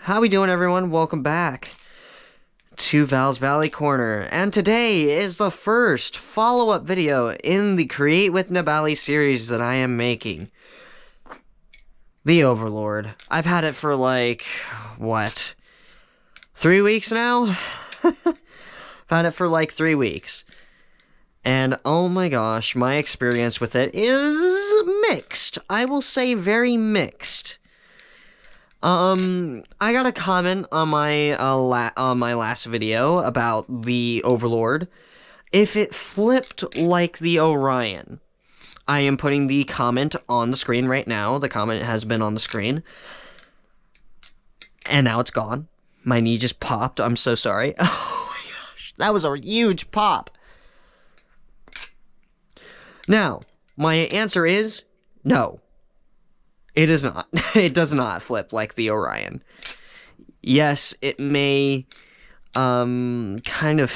How we doing, everyone? Welcome back to Val's Valley Corner, and today is the first follow-up video in the Create with Nabali series that I am making. The Overlord. I've had it for like, what, 3 weeks now? I've had it for like 3 weeks. And oh my gosh, my experience with it is mixed. I will say very mixed. I got a comment on my last video about the Overlord. If it flipped like the Orion. I am putting the comment on the screen right now. The comment has been on the screen. And now it's gone. My knee just popped. I'm so sorry. Oh my gosh, that was a huge pop. Now, my answer is no. It is not. It does not flip like the Orion. Yes, it may kind of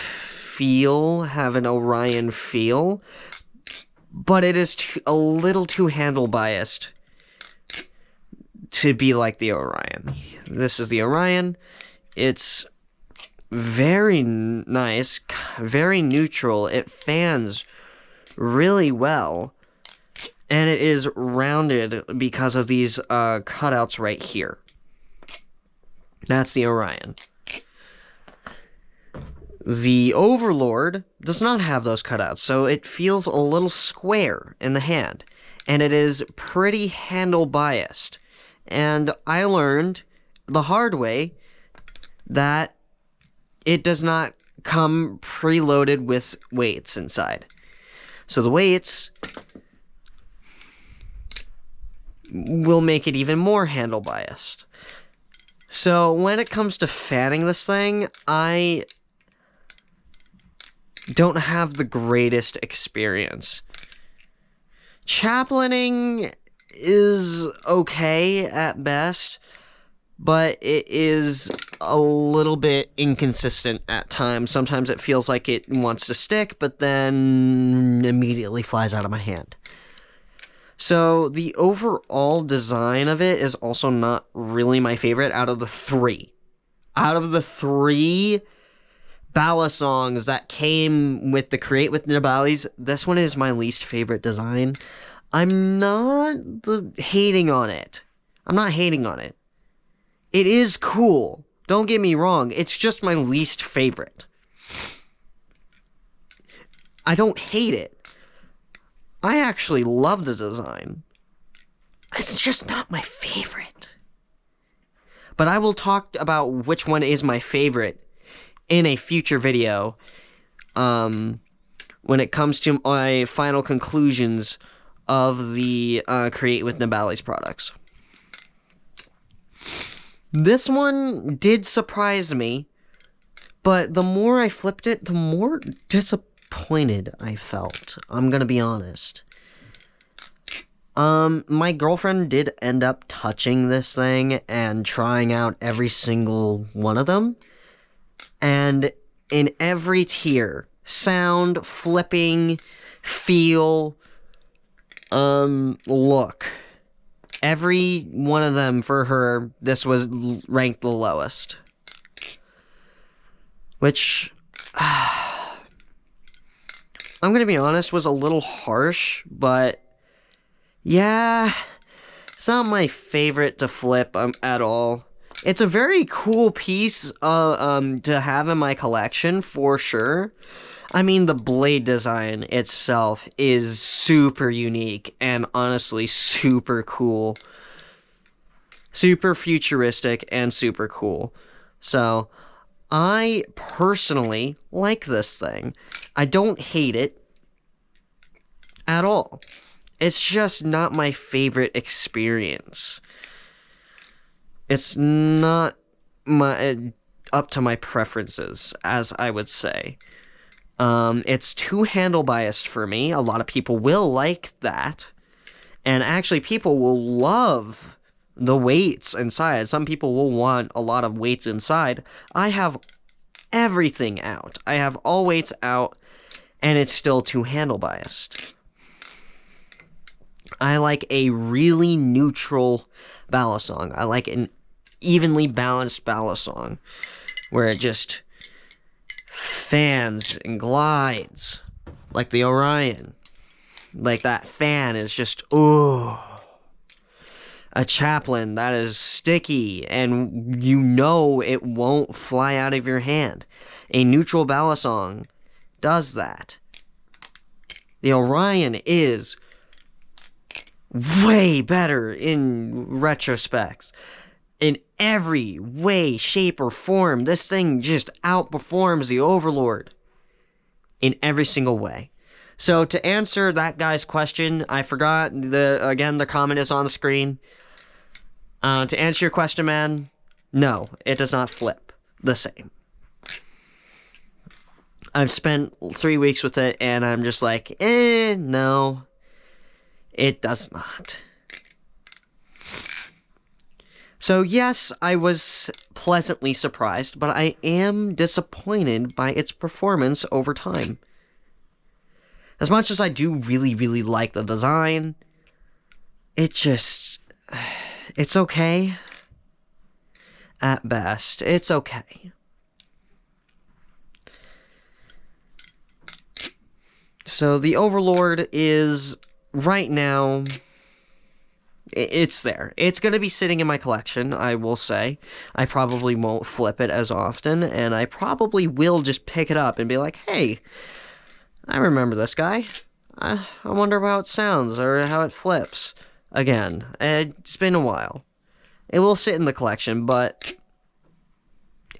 have an Orion feel, but it is a little too handle biased to be like the Orion. This is the Orion. It's very nice, very neutral. It fans really well. And it is rounded because of these cutouts right here. That's the Orion. The Overlord does not have those cutouts, so it feels a little square in the hand. And it is pretty handle biased. And I learned the hard way that it does not come preloaded with weights inside. So the weights will make it even more handle biased. So when it comes to fanning this thing, I don't have the greatest experience. Chaplaining is okay at best, but it is a little bit inconsistent at times. Sometimes it feels like it wants to stick, but then immediately flies out of my hand. So, the overall design of it is also not really my favorite out of the three. Out of the three Balisongs that came with the Create with Nabalis, this one is my least favorite design. I'm not hating on it. I'm not hating on it. It is cool. Don't get me wrong. It's just my least favorite. I don't hate it. I actually love the design. It's just not my favorite. But I will talk about which one is my favorite in a future video. When it comes to my final conclusions of the Create with Nabali's products. This one did surprise me. But the more I flipped it, the more disappointed I felt. I'm gonna be honest. My girlfriend did end up touching this thing and trying out every single one of them. And in every tier, sound, flipping, feel, look, every one of them for her, this was ranked the lowest. Which, I'm gonna be honest, was a little harsh, but yeah, it's not my favorite to flip at all. It's a very cool piece to have in my collection, for sure. I mean, the blade design itself is super unique and honestly super cool. Super futuristic and super cool. So, I personally like this thing. I don't hate it at all. It's just not my favorite experience. It's not up to my preferences, as I would say. It's too handle biased for me. A lot of people will like that. And actually, people will love the weights inside. Some people will want a lot of weights inside. I have everything out. I have all weights out, and it's still too handle biased. I like a really neutral Balisong. I like an evenly balanced balisong, where it just fans and glides like the Orion. Like that fan is just, ooh. A chaplain that is sticky, and you know it won't fly out of your hand. A neutral balisong does that. The Orion is way better in retrospects. In every way, shape, or form, this thing just outperforms the Overlord. In every single way. So to answer that guy's question, I forgot, again, the comment is on the screen. To answer your question, man, no, it does not flip the same. I've spent 3 weeks with it, and I'm just like, no, it does not. So yes, I was pleasantly surprised, but I am disappointed by its performance over time. As much as I do really, really like the design, it's okay. At best, it's okay. So the Overlord is, right now, it's there. It's going to be sitting in my collection, I will say. I probably won't flip it as often, and I probably will just pick it up and be like, hey, I remember this guy. I wonder how it sounds or how it flips. Again, it's been a while. It will sit in the collection, but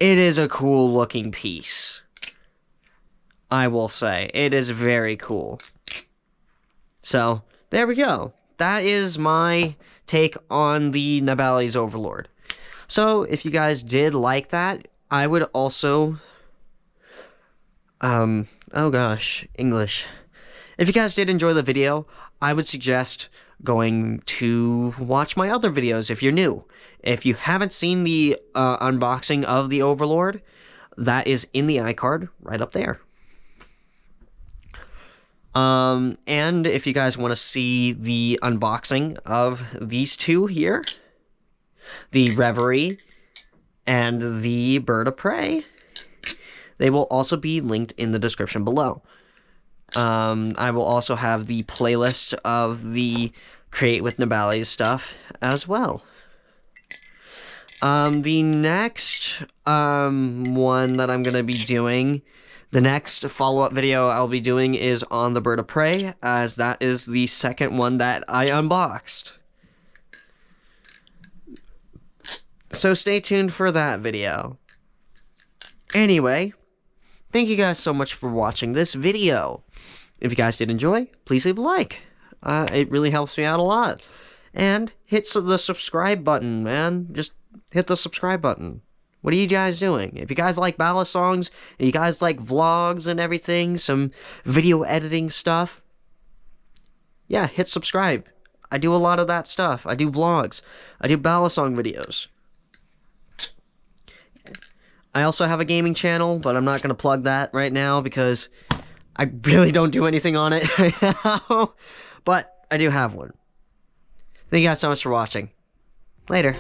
it is a cool looking piece. I will say. It is very cool. So, there we go. That is my take on the Nibali's Overlord. So, if you guys did like that, I would also... oh gosh, English. If you guys did enjoy the video, I would suggest going to watch my other videos if you're new. If you haven't seen the unboxing of the Overlord, that is in the iCard right up there. And if you guys want to see the unboxing of these two here, the Reverie and the Bird of Prey, they will also be linked in the description below. I will also have the playlist of the Create with Nibali's stuff as well. The next one that I'm going to be doing, the next follow-up video I'll be doing is on the Bird of Prey, as that is the second one that I unboxed. So stay tuned for that video. Anyway, thank you guys so much for watching this video. If you guys did enjoy, please leave a like. It really helps me out a lot. And hit the subscribe button, man. Just hit the subscribe button. What are you guys doing? If you guys like balisongs, and you guys like vlogs and everything, some video editing stuff, yeah, hit subscribe. I do a lot of that stuff. I do vlogs. I do balisong videos. I also have a gaming channel, but I'm not going to plug that right now because I really don't do anything on it right now. But I do have one. Thank you guys so much for watching. Later.